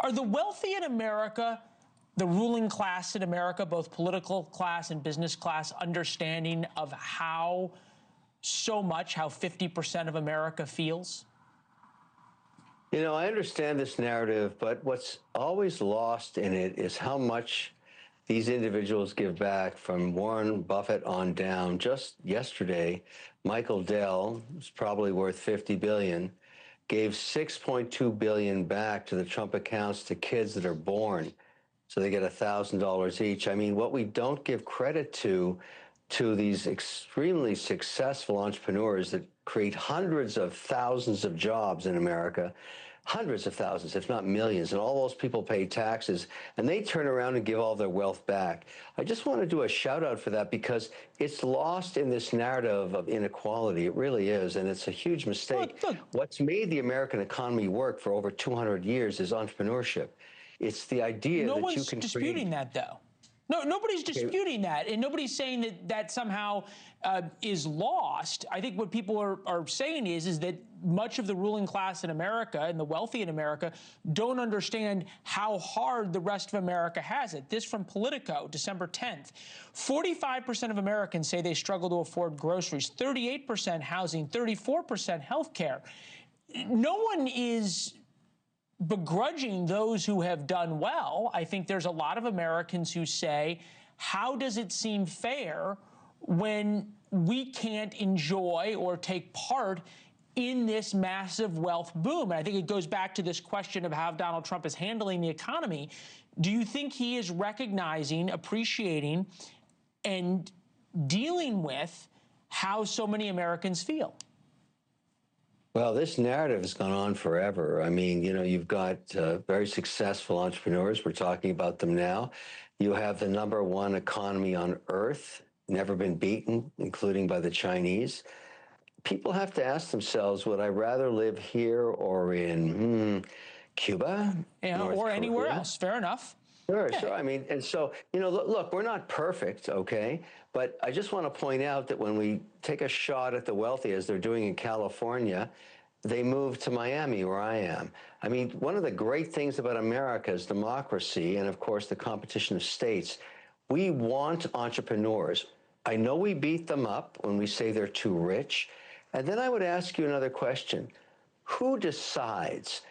Are the wealthy in America, the ruling class in America, both political class and business class, understanding of how 50% of America feels? You know, I understand this narrative, but what's always lost in it is how much these individuals give back, from Warren Buffett on down. Just yesterday, Michael Dell, who's probably worth $50 billion, gave $6.2 billion back to the Trump accounts to kids that are born. So they get $1,000 each. I mean, what we don't give credit to these extremely successful entrepreneurs that create hundreds of thousands of jobs in America, hundreds of thousands, if not millions, and all those people pay taxes, and they turn around and give all their wealth back. I just want to do a shout out for that, because it's lost in this narrative of inequality. It really is, and it's a huge mistake. Look. What's made the American economy work for over 200 years is entrepreneurship. It's the idea that you can No one's disputing that, though. No, nobody's disputing that, and nobody's saying that that somehow is lost. I think what people are saying is that much of the ruling class in America and the wealthy in America don't understand how hard the rest of America has it. This from Politico, December 10th. 45% of Americans say they struggle to afford groceries, 38% housing, 34% health care. No one is begrudging those who have done well. I think there's a lot of Americans who say, how does it seem fair when we can't enjoy or take part in this massive wealth boom? And I think it goes back to this question of how Donald Trump is handling the economy. Do you think he is recognizing, appreciating, and dealing with how so many Americans feel? Well, this narrative has gone on forever. I mean, you know, you've got very successful entrepreneurs. We're talking about them now. You have the #1 economy on earth, never been beaten, including by the Chinese. People have to ask themselves, would I rather live here or in Cuba? Yeah, or anywhere else. Fair enough. Sure, sure. I mean, and so, you know, look, we're not perfect, okay? But I just want to point out that when we take a shot at the wealthy, as they're doing in California, they move to Miami, where I am. I mean, one of the great things about America is democracy and, of course, the competition of states. We want entrepreneurs. I know we beat them up when we say they're too rich. And then I would ask you another question. Who decides?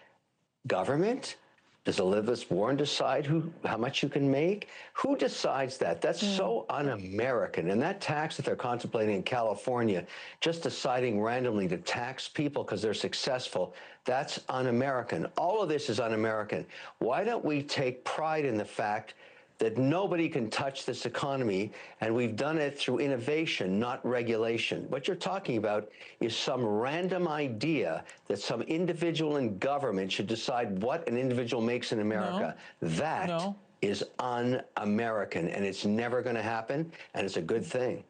Government? Does Elizabeth Warren decide how much you can make? Who decides that? That's so un-American. And that tax that they're contemplating in California, just deciding randomly to tax people because they're successful, that's un-American. All of this is un-American. Why don't we take pride in the fact that nobody can touch this economy, and we've done it through innovation, not regulation? What you're talking about is some random idea that some individual in government should decide what an individual makes in America. That is un-American, and it's never going to happen, and it's a good thing.